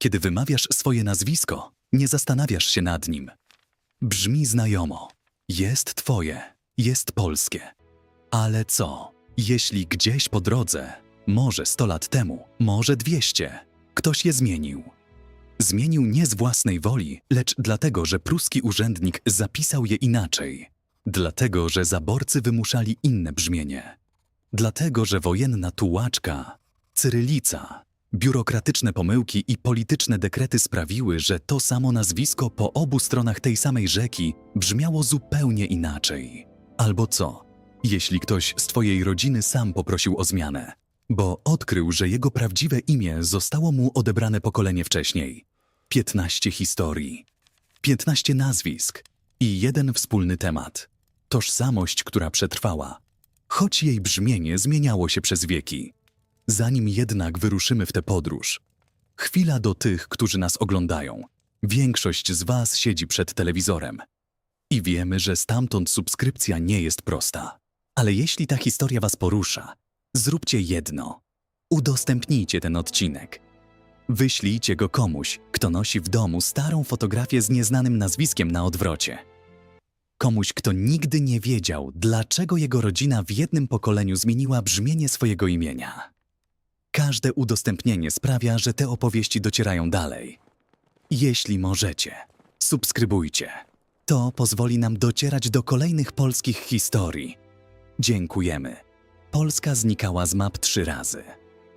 Kiedy wymawiasz swoje nazwisko, nie zastanawiasz się nad nim. Brzmi znajomo. Jest twoje, jest polskie. Ale co, jeśli gdzieś po drodze, może 100 lat temu, może 200, ktoś je zmienił? Zmienił nie z własnej woli, lecz dlatego, że pruski urzędnik zapisał je inaczej. Dlatego, że zaborcy wymuszali inne brzmienie. Dlatego, że wojenna tułaczka, cyrylica, biurokratyczne pomyłki i polityczne dekrety sprawiły, że to samo nazwisko po obu stronach tej samej rzeki brzmiało zupełnie inaczej. Albo co, jeśli ktoś z twojej rodziny sam poprosił o zmianę, bo odkrył, że jego prawdziwe imię zostało mu odebrane pokolenie wcześniej. 15 historii, 15 nazwisk i jeden wspólny temat. Tożsamość, która przetrwała, choć jej brzmienie zmieniało się przez wieki. Zanim jednak wyruszymy w tę podróż, chwila do tych, którzy nas oglądają. Większość z was siedzi przed telewizorem. I wiemy, że stamtąd subskrypcja nie jest prosta. Ale jeśli ta historia was porusza, zróbcie jedno. Udostępnijcie ten odcinek. Wyślijcie go komuś, kto nosi w domu starą fotografię z nieznanym nazwiskiem na odwrocie. Komuś, kto nigdy nie wiedział, dlaczego jego rodzina w jednym pokoleniu zmieniła brzmienie swojego imienia. Każde udostępnienie sprawia, że te opowieści docierają dalej. Jeśli możecie, subskrybujcie. To pozwoli nam docierać do kolejnych polskich historii. Dziękujemy. Polska znikała z map 3 razy.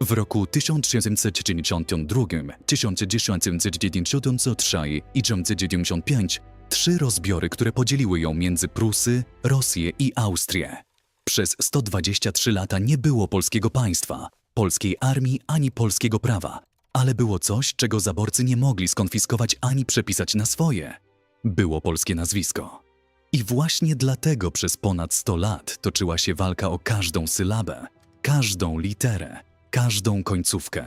W roku 1792, 1993 i 1995 3 rozbiory, które podzieliły ją między Prusy, Rosję i Austrię. Przez 123 lata nie było polskiego państwa, polskiej armii ani polskiego prawa, ale było coś, czego zaborcy nie mogli skonfiskować ani przepisać na swoje. Było polskie nazwisko. I właśnie dlatego przez ponad 100 lat toczyła się walka o każdą sylabę, każdą literę, każdą końcówkę.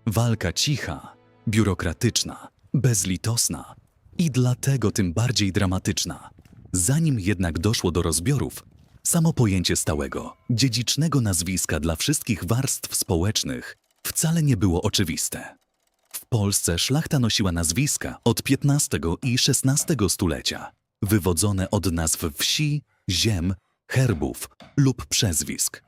Walka cicha, biurokratyczna, bezlitosna i dlatego tym bardziej dramatyczna. Zanim jednak doszło do rozbiorów, samo pojęcie stałego, dziedzicznego nazwiska dla wszystkich warstw społecznych wcale nie było oczywiste. W Polsce szlachta nosiła nazwiska od XV i XVI stulecia, wywodzone od nazw wsi, ziem, herbów lub przezwisk.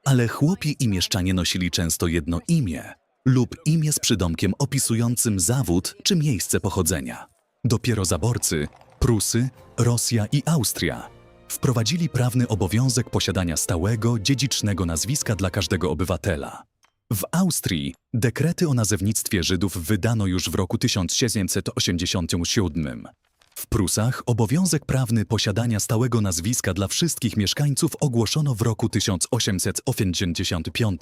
Ale chłopi i mieszczanie nosili często jedno imię lub imię z przydomkiem opisującym zawód czy miejsce pochodzenia. Dopiero zaborcy, Prusy, Rosja i Austria wprowadzili prawny obowiązek posiadania stałego, dziedzicznego nazwiska dla każdego obywatela. W Austrii dekrety o nazewnictwie Żydów wydano już w roku 1787. W Prusach obowiązek prawny posiadania stałego nazwiska dla wszystkich mieszkańców ogłoszono w roku 1885.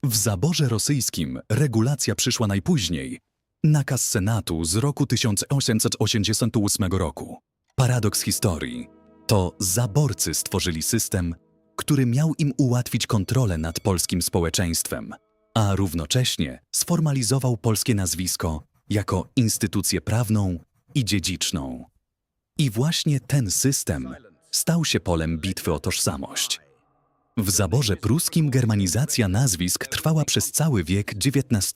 W zaborze rosyjskim regulacja przyszła najpóźniej. Nakaz Senatu z roku 1888 roku. Paradoks historii. To zaborcy stworzyli system, który miał im ułatwić kontrolę nad polskim społeczeństwem, a równocześnie sformalizował polskie nazwisko jako instytucję prawną i dziedziczną. I właśnie ten system stał się polem bitwy o tożsamość. W zaborze pruskim germanizacja nazwisk trwała przez cały wiek XIX.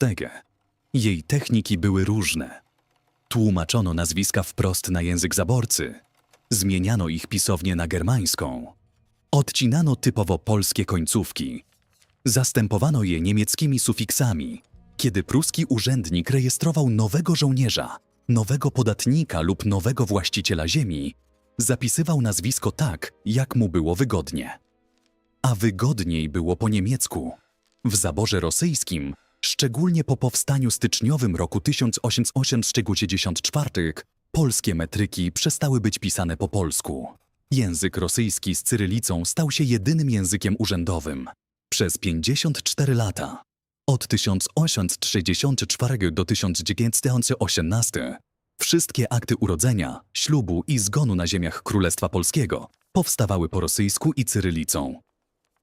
Jej techniki były różne. Tłumaczono nazwiska wprost na język zaborcy, zmieniano ich pisownię na germańską, odcinano typowo polskie końcówki, zastępowano je niemieckimi sufiksami. Kiedy pruski urzędnik rejestrował nowego żołnierza, nowego podatnika lub nowego właściciela ziemi, zapisywał nazwisko tak, jak mu było wygodnie. A wygodniej było po niemiecku. W zaborze rosyjskim, szczególnie po powstaniu styczniowym roku 1864, polskie metryki przestały być pisane po polsku. Język rosyjski z cyrylicą stał się jedynym językiem urzędowym. Przez 54 lata, od 1864 do 1918, wszystkie akty urodzenia, ślubu i zgonu na ziemiach Królestwa Polskiego powstawały po rosyjsku i cyrylicą.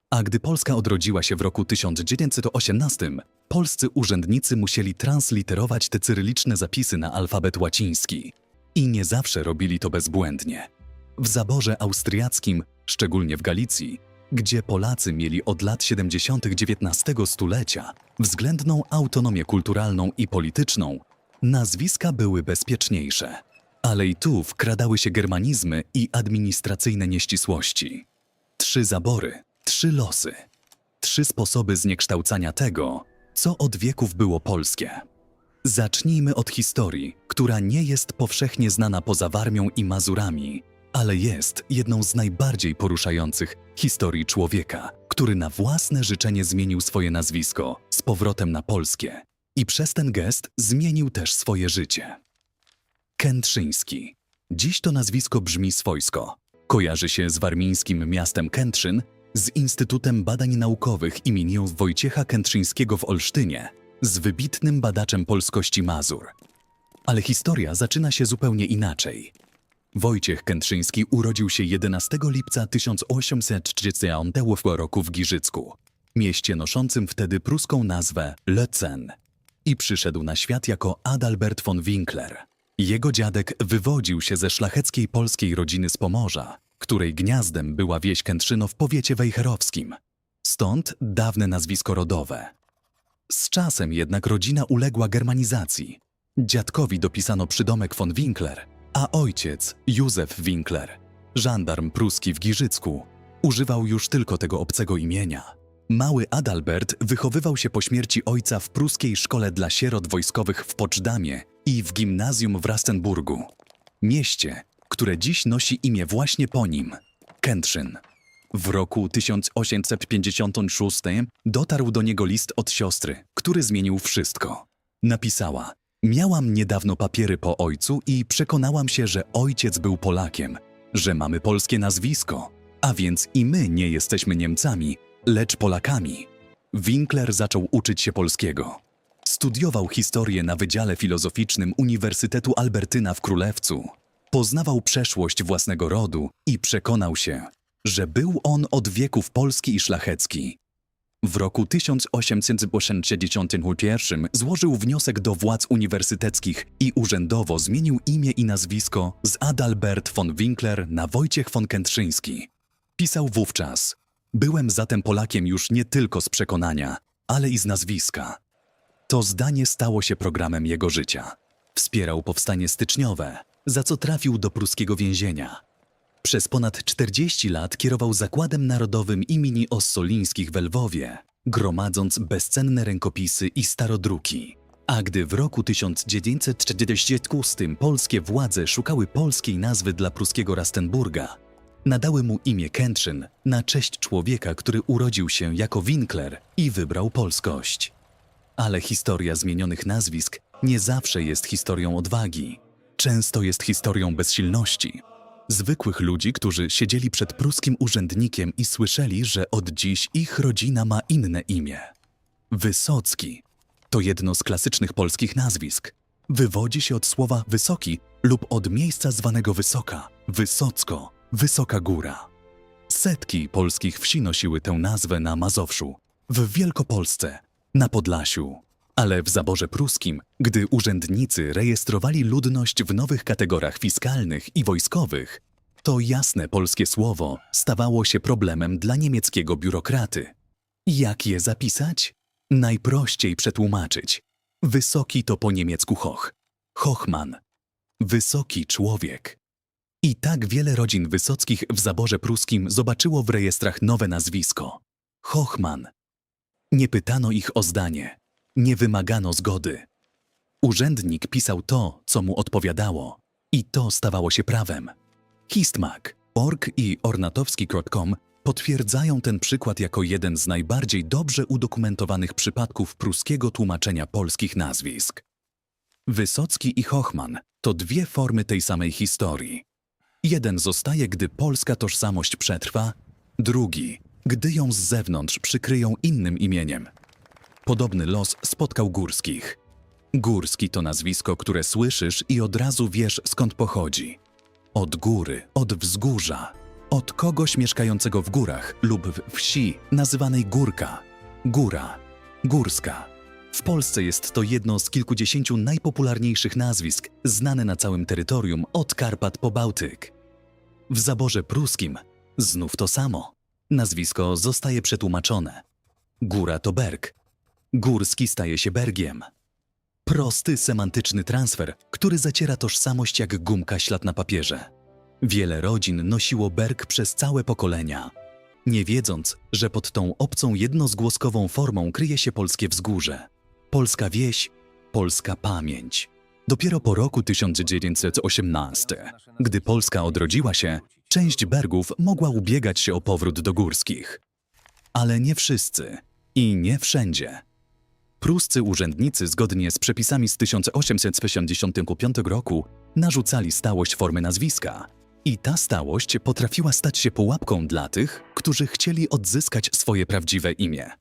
A gdy Polska odrodziła się w roku 1918, polscy urzędnicy musieli transliterować te cyryliczne zapisy na alfabet łaciński. I nie zawsze robili to bezbłędnie. W zaborze austriackim, szczególnie w Galicji, gdzie Polacy mieli od lat 70. XIX stulecia względną autonomię kulturalną i polityczną, nazwiska były bezpieczniejsze. Ale i tu wkradały się germanizmy i administracyjne nieścisłości. 3 zabory, 3 losy, 3 sposoby zniekształcania tego, co od wieków było polskie. Zacznijmy od historii, która nie jest powszechnie znana poza Warmią i Mazurami, ale jest jedną z najbardziej poruszających historii człowieka, który na własne życzenie zmienił swoje nazwisko z powrotem na polskie i przez ten gest zmienił też swoje życie. Kętrzyński. Dziś to nazwisko brzmi swojsko. Kojarzy się z warmińskim miastem Kętrzyn, z Instytutem Badań Naukowych im. Wojciecha Kętrzyńskiego w Olsztynie, z wybitnym badaczem polskości Mazur. Ale historia zaczyna się zupełnie inaczej. Wojciech Kętrzyński urodził się 11 lipca 1830 roku w Giżycku, mieście noszącym wtedy pruską nazwę Lötzen, i przyszedł na świat jako Adalbert von Winkler. Jego dziadek wywodził się ze szlacheckiej polskiej rodziny z Pomorza, której gniazdem była wieś Kętrzyno w powiecie wejherowskim. Stąd dawne nazwisko rodowe. Z czasem jednak rodzina uległa germanizacji. Dziadkowi dopisano przydomek von Winkler, a ojciec, Józef Winkler, żandarm pruski w Giżycku, używał już tylko tego obcego imienia. Mały Adalbert wychowywał się po śmierci ojca w pruskiej szkole dla sierot wojskowych w Poczdamie i w gimnazjum w Rastenburgu, mieście, które dziś nosi imię właśnie po nim – Kętrzyn. W roku 1856 dotarł do niego list od siostry, który zmienił wszystko. Napisała: miałam niedawno papiery po ojcu i przekonałam się, że ojciec był Polakiem, że mamy polskie nazwisko, a więc i my nie jesteśmy Niemcami, lecz Polakami. Winkler zaczął uczyć się polskiego. Studiował historię na Wydziale Filozoficznym Uniwersytetu Albertyna w Królewcu. Poznawał przeszłość własnego rodu i przekonał się, że był on od wieków polski i szlachecki. W roku 1861 złożył wniosek do władz uniwersyteckich i urzędowo zmienił imię i nazwisko z Adalbert von Winkler na Wojciech von Kętrzyński. Pisał wówczas: byłem zatem Polakiem już nie tylko z przekonania, ale i z nazwiska. To zdanie stało się programem jego życia. Wspierał powstanie styczniowe, za co trafił do pruskiego więzienia. Przez ponad 40 lat kierował Zakładem Narodowym im. Ossolińskich w Lwowie, gromadząc bezcenne rękopisy i starodruki. A gdy w roku 1946 polskie władze szukały polskiej nazwy dla pruskiego Rastenburga, nadały mu imię Kętrzyn na cześć człowieka, który urodził się jako Winkler i wybrał polskość. Ale historia zmienionych nazwisk nie zawsze jest historią odwagi. Często jest historią bezsilności. Zwykłych ludzi, którzy siedzieli przed pruskim urzędnikiem i słyszeli, że od dziś ich rodzina ma inne imię. Wysocki to jedno z klasycznych polskich nazwisk. Wywodzi się od słowa wysoki lub od miejsca zwanego Wysoka, Wysocko, Wysoka Góra. Setki polskich wsi nosiły tę nazwę na Mazowszu, w Wielkopolsce, na Podlasiu. Ale w zaborze pruskim, gdy urzędnicy rejestrowali ludność w nowych kategoriach fiskalnych i wojskowych, to jasne polskie słowo stawało się problemem dla niemieckiego biurokraty. Jak je zapisać? Najprościej przetłumaczyć. Wysoki to po niemiecku Hoch, Hochmann, wysoki człowiek. I tak wiele rodzin wysockich w zaborze pruskim zobaczyło w rejestrach nowe nazwisko – Hochmann. Nie pytano ich o zdanie. Nie wymagano zgody. Urzędnik pisał to, co mu odpowiadało, i to stawało się prawem. Histmag.org i ornatowski.com potwierdzają ten przykład jako jeden z najbardziej dobrze udokumentowanych przypadków pruskiego tłumaczenia polskich nazwisk. Wysocki i Hochmann to dwie formy tej samej historii. Jeden zostaje, gdy polska tożsamość przetrwa, drugi, gdy ją z zewnątrz przykryją innym imieniem. Podobny los spotkał Górskich. Górski to nazwisko, które słyszysz i od razu wiesz, skąd pochodzi. Od góry, od wzgórza, od kogoś mieszkającego w górach lub w wsi nazywanej Górka, Góra, Górska. W Polsce jest to jedno z kilkudziesięciu najpopularniejszych nazwisk znane na całym terytorium od Karpat po Bałtyk. W zaborze pruskim znów to samo. Nazwisko zostaje przetłumaczone. Góra to Berg. Górski staje się Bergiem. Prosty, semantyczny transfer, który zaciera tożsamość jak gumka ślad na papierze. Wiele rodzin nosiło Berg przez całe pokolenia, nie wiedząc, że pod tą obcą jednozgłoskową formą kryje się polskie wzgórze, polska wieś, polska pamięć. Dopiero po roku 1918, gdy Polska odrodziła się, część Bergów mogła ubiegać się o powrót do górskich. Ale nie wszyscy i nie wszędzie. Pruscy urzędnicy zgodnie z przepisami z 1885 roku narzucali stałość formy nazwiska i ta stałość potrafiła stać się pułapką dla tych, którzy chcieli odzyskać swoje prawdziwe imię.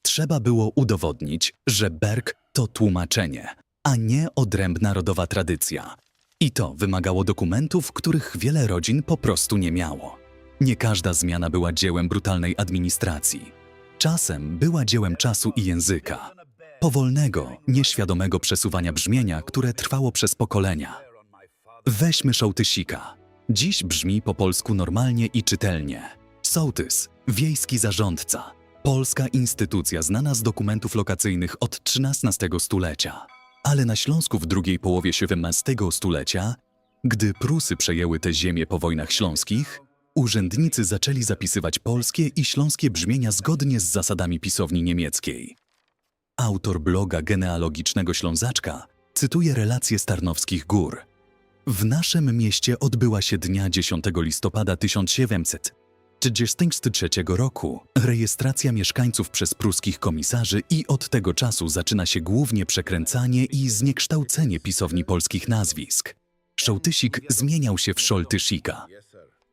Trzeba było udowodnić, że Berg to tłumaczenie, a nie odrębna rodowa tradycja. I to wymagało dokumentów, których wiele rodzin po prostu nie miało. Nie każda zmiana była dziełem brutalnej administracji. Czasem była dziełem czasu i języka. Powolnego, nieświadomego przesuwania brzmienia, które trwało przez pokolenia. Weźmy sołtysika. Dziś brzmi po polsku normalnie i czytelnie. Sołtys, wiejski zarządca. Polska instytucja znana z dokumentów lokacyjnych od XIII stulecia. Ale na Śląsku w drugiej połowie XVII stulecia, gdy Prusy przejęły te ziemie po wojnach śląskich, urzędnicy zaczęli zapisywać polskie i śląskie brzmienia zgodnie z zasadami pisowni niemieckiej. Autor bloga genealogicznego Ślązaczka cytuje relacje z Tarnowskich Gór. W naszym mieście odbyła się dnia 10 listopada 1733 roku rejestracja mieszkańców przez pruskich komisarzy i od tego czasu zaczyna się głównie przekręcanie i zniekształcenie pisowni polskich nazwisk. Sołtysik zmieniał się w Szoltysika.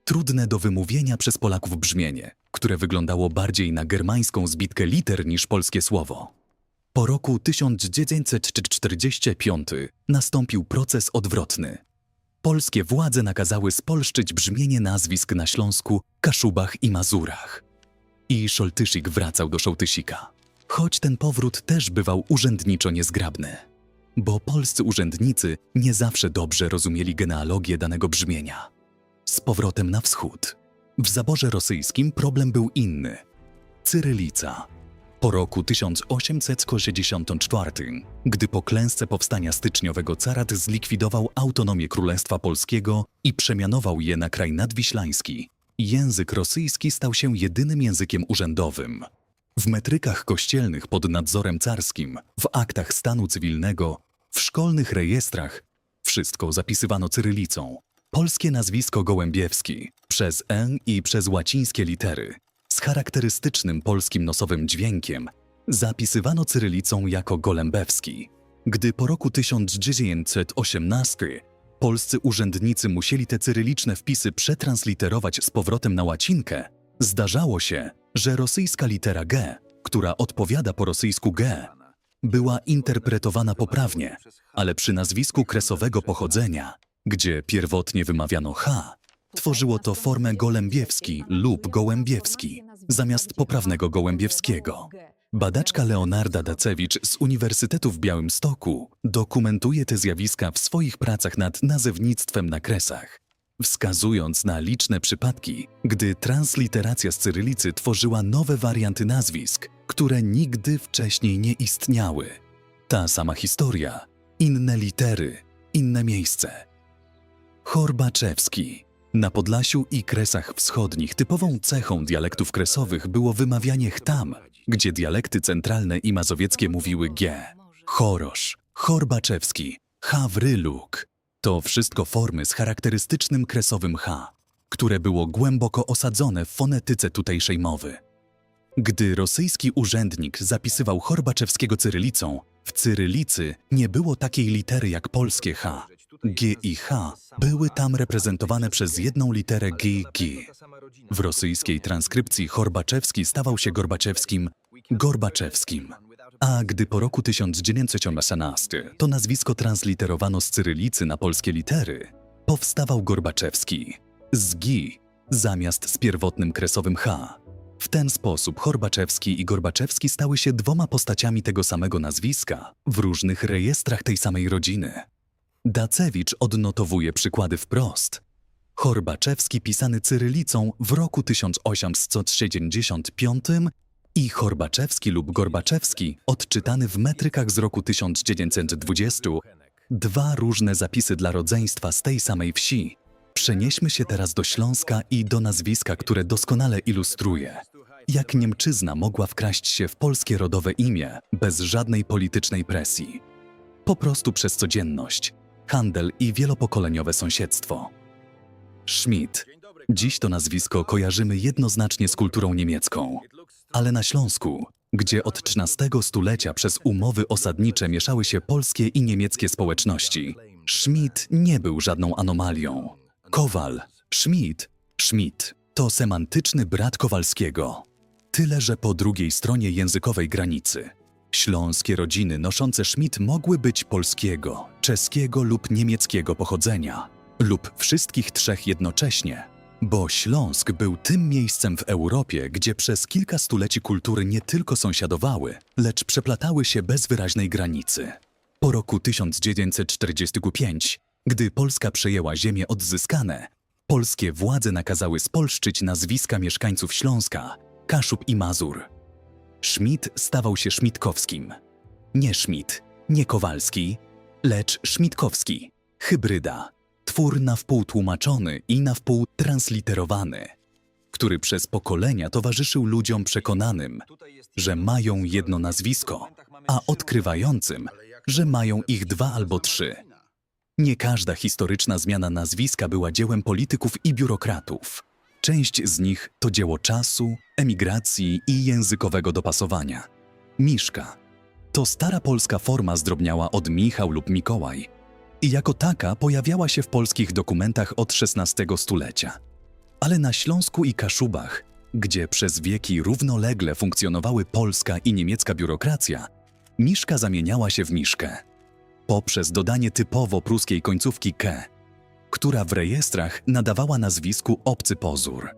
Trudne do wymówienia przez Polaków brzmienie, które wyglądało bardziej na germańską zbitkę liter niż polskie słowo. Po roku 1945 nastąpił proces odwrotny. Polskie władze nakazały spolszczyć brzmienie nazwisk na Śląsku, Kaszubach i Mazurach. I Szoltysik wracał do Sołtysika. Choć ten powrót też bywał urzędniczo niezgrabny. Bo polscy urzędnicy nie zawsze dobrze rozumieli genealogię danego brzmienia. Z powrotem na wschód. W zaborze rosyjskim problem był inny. Cyrylica. Po roku 1864, gdy po klęsce powstania styczniowego carat zlikwidował autonomię Królestwa Polskiego i przemianował je na kraj nadwiślański, język rosyjski stał się jedynym językiem urzędowym. W metrykach kościelnych pod nadzorem carskim, w aktach stanu cywilnego, w szkolnych rejestrach wszystko zapisywano cyrylicą. Polskie nazwisko Gołębiewski przez N i przez łacińskie litery z charakterystycznym polskim nosowym dźwiękiem zapisywano cyrylicą jako Golembewski. Gdy po roku 1918 polscy urzędnicy musieli te cyryliczne wpisy przetransliterować z powrotem na łacinkę, zdarzało się, że rosyjska litera G, która odpowiada po rosyjsku G, była interpretowana poprawnie, ale przy nazwisku kresowego pochodzenia, gdzie pierwotnie wymawiano H, tworzyło to formę Golębiewski lub Gołębiewski, zamiast poprawnego Gołębiewskiego. Badaczka Leonarda Dacewicz z Uniwersytetu w Białymstoku dokumentuje te zjawiska w swoich pracach nad nazewnictwem na kresach, wskazując na liczne przypadki, gdy transliteracja z cyrylicy tworzyła nowe warianty nazwisk, które nigdy wcześniej nie istniały. Ta sama historia, inne litery, inne miejsce. Horbaczewski. Na Podlasiu i Kresach Wschodnich typową cechą dialektów kresowych było wymawianie chtam, gdzie dialekty centralne i mazowieckie mówiły G. Chorosz, Horbaczewski, Hawryluk. To wszystko formy z charakterystycznym kresowym H, które było głęboko osadzone w fonetyce tutejszej mowy. Gdy rosyjski urzędnik zapisywał Horbaczewskiego cyrylicą, w cyrylicy nie było takiej litery jak polskie H. G i H były tam reprezentowane przez jedną literę G. W rosyjskiej transkrypcji Horbaczewski stawał się Gorbaczewskim, Gorbaczewskim. A gdy po roku 1918 to nazwisko transliterowano z cyrylicy na polskie litery, powstawał Gorbaczewski z G zamiast z pierwotnym kresowym H. W ten sposób Horbaczewski i Gorbaczewski stały się dwoma postaciami tego samego nazwiska w różnych rejestrach tej samej rodziny. Dacewicz odnotowuje przykłady wprost. Chorbaczewski pisany cyrylicą w roku 1875 i Chorbaczewski lub Gorbaczewski odczytany w metrykach z roku 1920. Dwa różne zapisy dla rodzeństwa z tej samej wsi. Przenieśmy się teraz do Śląska i do nazwiska, które doskonale ilustruje, jak Niemczyzna mogła wkraść się w polskie rodowe imię bez żadnej politycznej presji. Po prostu przez codzienność, handel i wielopokoleniowe sąsiedztwo. Schmidt. Dziś to nazwisko kojarzymy jednoznacznie z kulturą niemiecką, ale na Śląsku, gdzie od XIII stulecia przez umowy osadnicze mieszały się polskie i niemieckie społeczności, Schmidt nie był żadną anomalią. Kowal, Schmidt to semantyczny brat Kowalskiego. Tyle, że po drugiej stronie językowej granicy. Śląskie rodziny noszące Schmidt mogły być polskiego, czeskiego lub niemieckiego pochodzenia, lub wszystkich trzech jednocześnie, bo Śląsk był tym miejscem w Europie, gdzie przez kilka stuleci kultury nie tylko sąsiadowały, lecz przeplatały się bez wyraźnej granicy. Po roku 1945, gdy Polska przejęła ziemie odzyskane, polskie władze nakazały spolszczyć nazwiska mieszkańców Śląska, Kaszub i Mazur. Schmidt stawał się Schmidtkowskim. Nie Schmidt, nie Kowalski, lecz Schmidtkowski, hybryda, twór na wpół tłumaczony i na wpół transliterowany, który przez pokolenia towarzyszył ludziom przekonanym, że mają jedno nazwisko, a odkrywającym, że mają ich dwa albo trzy. Nie każda historyczna zmiana nazwiska była dziełem polityków i biurokratów. Część z nich to dzieło czasu, emigracji i językowego dopasowania. Miszka to stara polska forma zdrobniała od Michał lub Mikołaj i jako taka pojawiała się w polskich dokumentach od XVI stulecia. Ale na Śląsku i Kaszubach, gdzie przez wieki równolegle funkcjonowały polska i niemiecka biurokracja, Miszka zamieniała się w Miszkę poprzez dodanie typowo pruskiej końcówki „ke”, która w rejestrach nadawała nazwisku obcy pozór.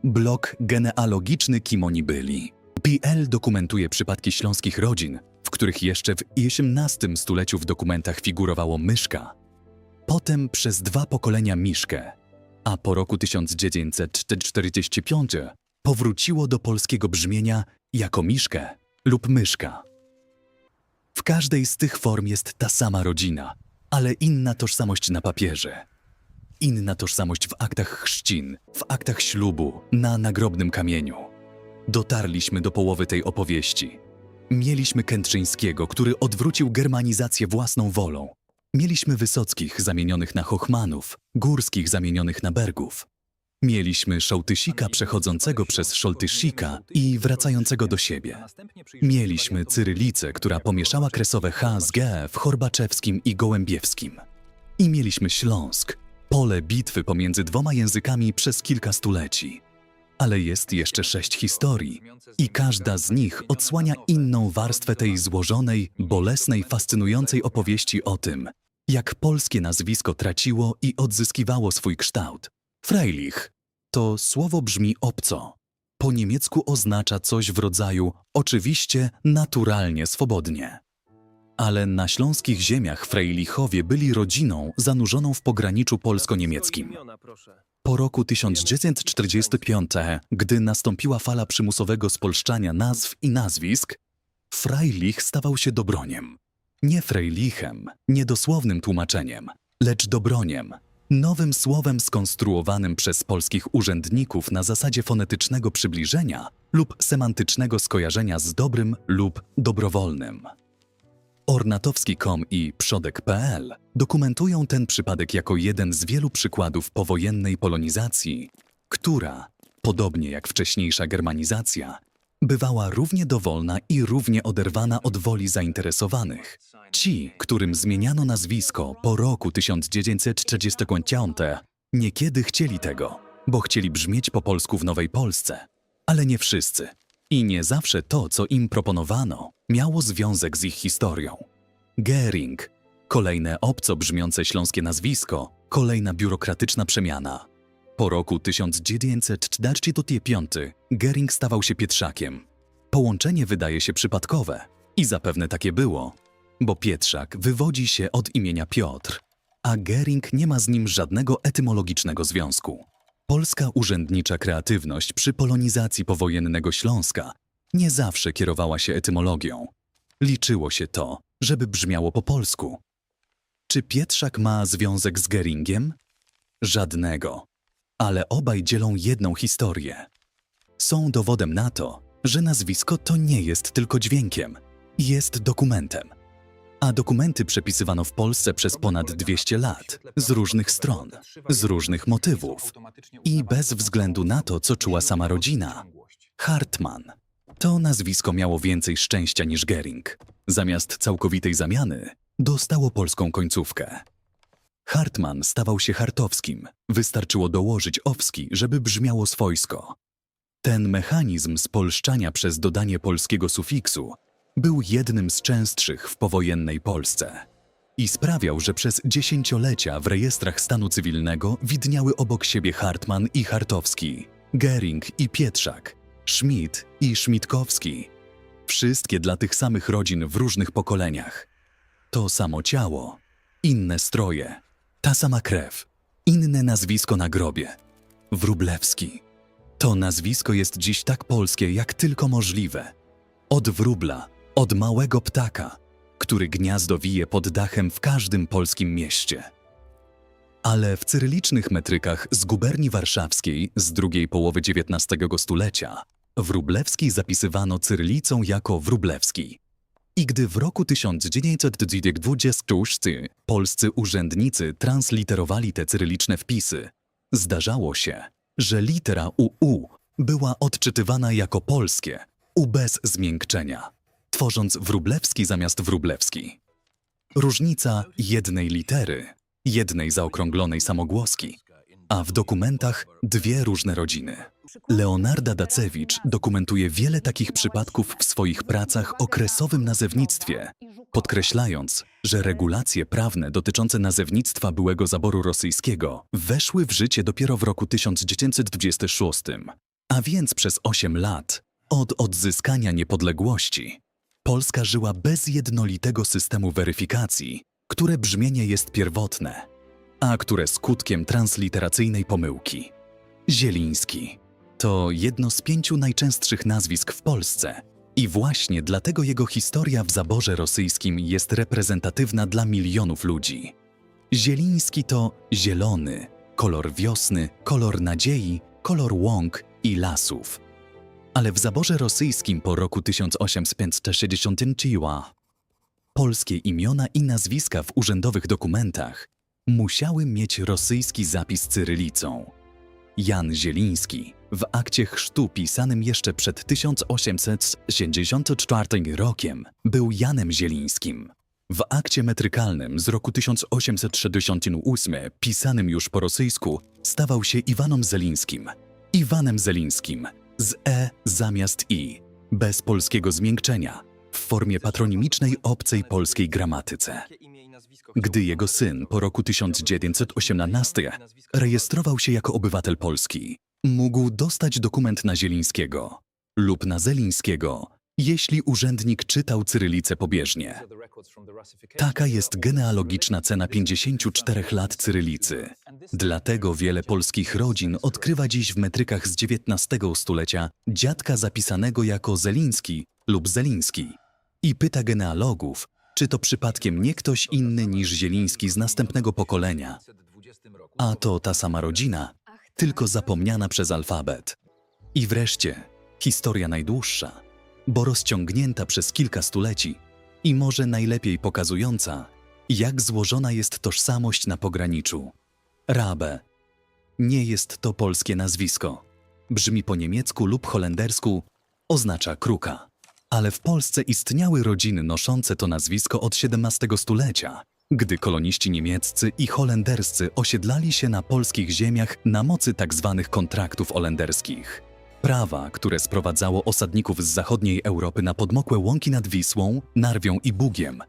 Blok genealogiczny kim oni byli. PL dokumentuje przypadki śląskich rodzin, w których jeszcze w XVIII stuleciu w dokumentach figurowało Myszka, potem przez dwa pokolenia Miszkę, a po roku 1945 powróciło do polskiego brzmienia jako Miszkę lub Myszka. W każdej z tych form jest ta sama rodzina, ale inna tożsamość na papierze. Inna tożsamość w aktach chrzcin, w aktach ślubu, na nagrobnym kamieniu. Dotarliśmy do połowy tej opowieści. Mieliśmy Kętrzyńskiego, który odwrócił germanizację własną wolą. Mieliśmy Wysockich zamienionych na Hochmanów, Górskich zamienionych na Bergów. Mieliśmy Szołtysika przechodzącego przez Szoltysika i wracającego do siebie. Mieliśmy Cyrylicę, która pomieszała kresowe H z G w Chorbaczewskim i Gołębiewskim. I mieliśmy Śląsk, pole bitwy pomiędzy dwoma językami przez kilka stuleci. Ale jest jeszcze 6 historii i każda z nich odsłania inną warstwę tej złożonej, bolesnej, fascynującej opowieści o tym, jak polskie nazwisko traciło i odzyskiwało swój kształt. Freilich to słowo brzmi obco. Po niemiecku oznacza coś w rodzaju oczywiście, naturalnie, swobodnie. Ale na śląskich ziemiach Freilichowie byli rodziną zanurzoną w pograniczu polsko-niemieckim. Po roku 1945, gdy nastąpiła fala przymusowego spolszczania nazw i nazwisk, Freilich stawał się Dobroniem. Nie Freilichem, niedosłownym tłumaczeniem, lecz Dobroniem, nowym słowem skonstruowanym przez polskich urzędników na zasadzie fonetycznego przybliżenia lub semantycznego skojarzenia z dobrym lub dobrowolnym. Ornatowski.com i Przodek.pl dokumentują ten przypadek jako jeden z wielu przykładów powojennej polonizacji, która, podobnie jak wcześniejsza germanizacja, bywała równie dowolna i równie oderwana od woli zainteresowanych. Ci, którym zmieniano nazwisko po roku 1945, niekiedy chcieli tego, bo chcieli brzmieć po polsku w Nowej Polsce, ale nie wszyscy. I nie zawsze to, co im proponowano, miało związek z ich historią. Gering, kolejne obco brzmiące śląskie nazwisko, kolejna biurokratyczna przemiana. Po roku 1945 Gering stawał się Pietrzakiem. Połączenie wydaje się przypadkowe i zapewne takie było, bo Pietrzak wywodzi się od imienia Piotr, a Gering nie ma z nim żadnego etymologicznego związku. Polska urzędnicza kreatywność przy polonizacji powojennego Śląska nie zawsze kierowała się etymologią. Liczyło się to, żeby brzmiało po polsku. Czy Pietrzak ma związek z Geringiem? Żadnego. Ale obaj dzielą jedną historię. Są dowodem na to, że nazwisko to nie jest tylko dźwiękiem, jest dokumentem. A dokumenty przepisywano w Polsce przez ponad 200 lat, z różnych stron, z różnych motywów i bez względu na to, co czuła sama rodzina. Hartmann. To nazwisko miało więcej szczęścia niż Gering. Zamiast całkowitej zamiany dostało polską końcówkę. Hartmann stawał się Hartowskim. Wystarczyło dołożyć owski, żeby brzmiało swojsko. Ten mechanizm spolszczania przez dodanie polskiego sufiksu był jednym z częstszych w powojennej Polsce i sprawiał, że przez dziesięciolecia w rejestrach stanu cywilnego widniały obok siebie Hartmann i Hartowski, Gering i Pietrzak, Schmidt i Schmidtkowski. Wszystkie dla tych samych rodzin w różnych pokoleniach. To samo ciało, inne stroje, ta sama krew, inne nazwisko na grobie. Wróblewski. To nazwisko jest dziś tak polskie, jak tylko możliwe. Od wróbla, od małego ptaka, który gniazdo wije pod dachem w każdym polskim mieście. Ale w cyrylicznych metrykach z guberni warszawskiej z drugiej połowy XIX stulecia Wróblewski zapisywano cyrylicą jako Wróblewski. I gdy w roku 1926 polscy urzędnicy transliterowali te cyryliczne wpisy, zdarzało się, że litera UU była odczytywana jako polskie, U bez zmiękczenia, tworząc Wróblewski zamiast Wróblewski. Różnica jednej litery, jednej zaokrąglonej samogłoski, a w dokumentach dwie różne rodziny. Leonarda Dacewicz dokumentuje wiele takich przypadków w swoich pracach o kresowym nazewnictwie, podkreślając, że regulacje prawne dotyczące nazewnictwa byłego zaboru rosyjskiego weszły w życie dopiero w roku 1926, a więc przez 8 lat od odzyskania niepodległości. Polska żyła bez jednolitego systemu weryfikacji, które brzmienie jest pierwotne, a które skutkiem transliteracyjnej pomyłki. Zieliński to jedno z 5 najczęstszych nazwisk w Polsce i właśnie dlatego jego historia w zaborze rosyjskim jest reprezentatywna dla milionów ludzi. Zieliński to zielony, kolor wiosny, kolor nadziei, kolor łąk i lasów. Ale w zaborze rosyjskim po roku 1863 polskie imiona i nazwiska w urzędowych dokumentach musiały mieć rosyjski zapis cyrylicą. Jan Zieliński w akcie chrztu pisanym jeszcze przed 1874 rokiem był Janem Zielińskim. W akcie metrykalnym z roku 1868 pisanym już po rosyjsku stawał się Iwanom Zelińskim. Iwanem Zelińskim z E zamiast I, bez polskiego zmiękczenia, w formie patronimicznej obcej polskiej gramatyce. Gdy jego syn po roku 1918 rejestrował się jako obywatel Polski, mógł dostać dokument na Zielińskiego lub na Zelińskiego, jeśli urzędnik czytał cyrylicę pobieżnie. Taka jest genealogiczna cena 54 lat cyrylicy. Dlatego wiele polskich rodzin odkrywa dziś w metrykach z XIX stulecia dziadka zapisanego jako Zeliński lub Zeliński i pyta genealogów, czy to przypadkiem nie ktoś inny niż Zieliński z następnego pokolenia, a to ta sama rodzina, tylko zapomniana przez alfabet. I wreszcie historia najdłuższa, bo rozciągnięta przez kilka stuleci i może najlepiej pokazująca, jak złożona jest tożsamość na pograniczu. Rabe. Nie jest to polskie nazwisko. Brzmi po niemiecku lub holendersku, oznacza kruka. Ale w Polsce istniały rodziny noszące to nazwisko od XVII stulecia, gdy koloniści niemieccy i holenderscy osiedlali się na polskich ziemiach na mocy tzw. kontraktów holenderskich. Prawa, które sprowadzało osadników z zachodniej Europy na podmokłe łąki nad Wisłą, Narwią i Bugiem,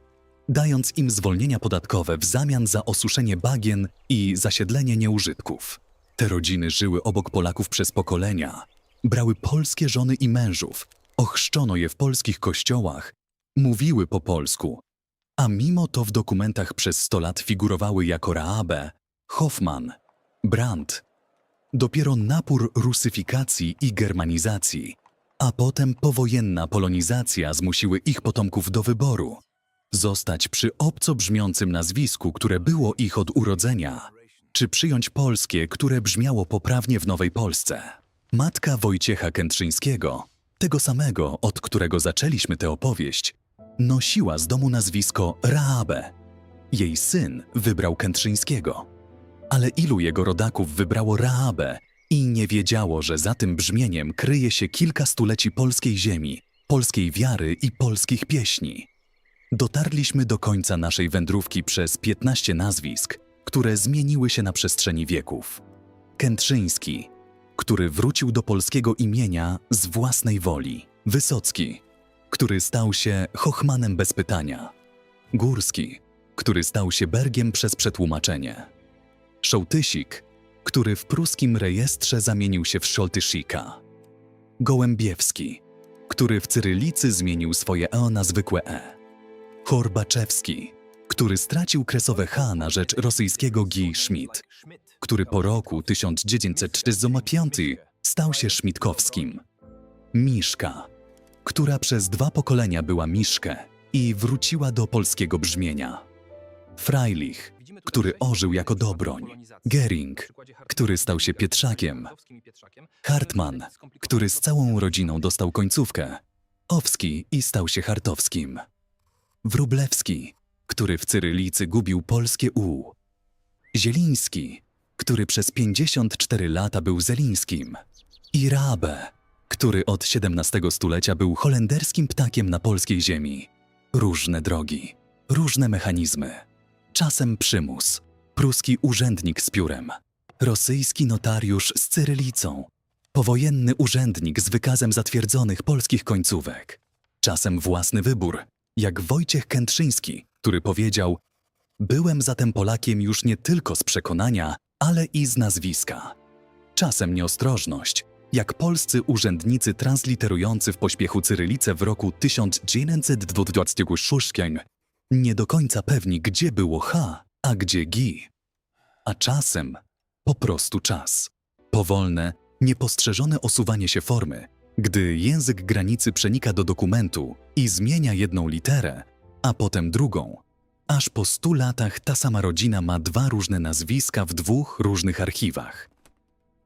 dając im zwolnienia podatkowe w zamian za osuszenie bagien i zasiedlenie nieużytków. Te rodziny żyły obok Polaków przez pokolenia, brały polskie żony i mężów, ochrzczono je w polskich kościołach, mówiły po polsku, A mimo to w dokumentach przez 100 lat figurowały jako Raabe, Hoffman, Brandt. Dopiero napór rusyfikacji i germanizacji, a potem powojenna polonizacja zmusiły ich potomków do wyboru. Zostać przy obco brzmiącym nazwisku, które było ich od urodzenia, czy przyjąć polskie, które brzmiało poprawnie w Nowej Polsce. Matka Wojciecha Kętrzyńskiego, tego samego, od którego zaczęliśmy tę opowieść, nosiła z domu nazwisko Raabe. Jej syn wybrał Kętrzyńskiego. Ale ilu jego rodaków wybrało Raabe i nie wiedziało, że za tym brzmieniem kryje się kilka stuleci polskiej ziemi, polskiej wiary i polskich pieśni. Dotarliśmy do końca naszej wędrówki przez 15 nazwisk, które zmieniły się na przestrzeni wieków. Kętrzyński, który wrócił do polskiego imienia z własnej woli. Wysocki, który stał się Hochmanem bez pytania. Górski, który stał się Bergiem przez przetłumaczenie. Sołtysik, który w pruskim rejestrze zamienił się w Szoltysika. Gołębiewski, który w cyrylicy zmienił swoje E na zwykłe E. Horbaczewski, który stracił kresowe H na rzecz rosyjskiego G. Schmidt, który po roku 1945 stał się Schmidtkowskim. Miszka, która przez 2 pokolenia była Miszkę i wróciła do polskiego brzmienia. Freilich, który ożył jako Dobroń. Gering, który stał się Pietrzakiem. Hartmann, który z całą rodziną dostał końcówkę. Owski i stał się Hartowskim. Wróblewski, który w cyrylicy gubił polskie U. Zieliński, który przez 54 lata był Zelińskim. I Raabe, który od XVII stulecia był holenderskim ptakiem na polskiej ziemi. Różne drogi, różne mechanizmy. Czasem przymus, pruski urzędnik z piórem, rosyjski notariusz z cyrylicą, powojenny urzędnik z wykazem zatwierdzonych polskich końcówek. Czasem własny wybór, jak Wojciech Kętrzyński, który powiedział: byłem zatem Polakiem już nie tylko z przekonania, ale i z nazwiska. Czasem nieostrożność, jak polscy urzędnicy transliterujący w pośpiechu cyrylicę w roku 1926, nie do końca pewni, gdzie było H, a gdzie G. A czasem po prostu czas. Powolne, niepostrzeżone osuwanie się formy, gdy język granicy przenika do dokumentu i zmienia jedną literę, a potem drugą. Aż po 100 latach ta sama rodzina ma 2 różne nazwiska w 2 różnych archiwach.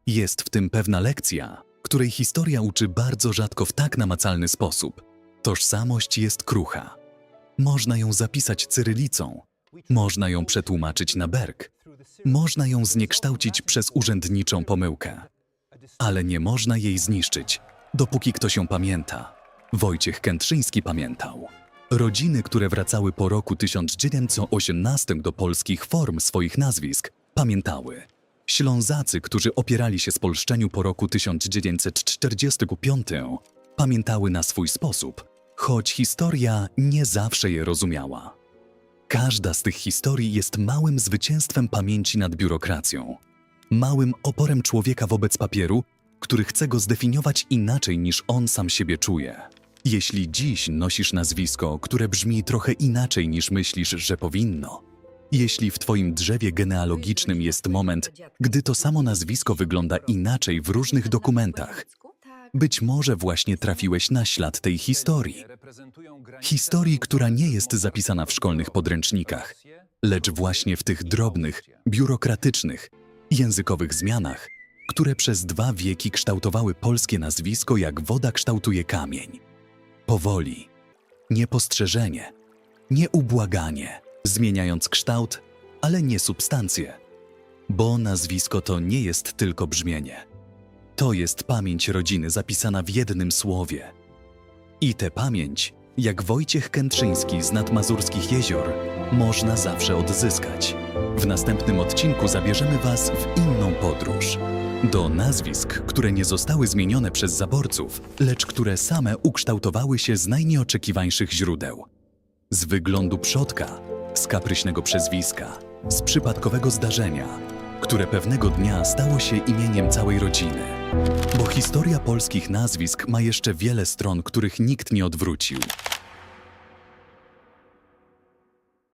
Jest w tym pewna lekcja, której historia uczy bardzo rzadko w tak namacalny sposób. Tożsamość jest krucha. Można ją zapisać cyrylicą, można ją przetłumaczyć na berg, można ją zniekształcić przez urzędniczą pomyłkę. Ale nie można jej zniszczyć, dopóki ktoś ją pamięta. Wojciech Kętrzyński pamiętał. Rodziny, które wracały po roku 1918 do polskich form swoich nazwisk, pamiętały. Ślązacy, którzy opierali się spolszczeniu po roku 1945, pamiętały na swój sposób, choć historia nie zawsze je rozumiała. Każda z tych historii jest małym zwycięstwem pamięci nad biurokracją, małym oporem człowieka wobec papieru, który chce go zdefiniować inaczej niż on sam siebie czuje. Jeśli dziś nosisz nazwisko, które brzmi trochę inaczej niż myślisz, że powinno, jeśli w twoim drzewie genealogicznym jest moment, gdy to samo nazwisko wygląda inaczej w różnych dokumentach, być może właśnie trafiłeś na ślad tej historii. Historii, która nie jest zapisana w szkolnych podręcznikach, lecz właśnie w tych drobnych, biurokratycznych, językowych zmianach, które przez 2 wieki kształtowały polskie nazwisko, jak woda kształtuje kamień. Powoli, niepostrzeżenie, nieubłaganie, zmieniając kształt, ale nie substancję. Bo nazwisko to nie jest tylko brzmienie. To jest pamięć rodziny zapisana w jednym słowie. I tę pamięć, jak Wojciech Kętrzyński z nadmazurskich jezior, można zawsze odzyskać. W następnym odcinku zabierzemy Was w inną podróż. Do nazwisk, które nie zostały zmienione przez zaborców, lecz które same ukształtowały się z najnieoczekiwańszych źródeł. Z wyglądu przodka, z kapryśnego przezwiska, z przypadkowego zdarzenia, które pewnego dnia stało się imieniem całej rodziny. Bo historia polskich nazwisk ma jeszcze wiele stron, których nikt nie odwrócił.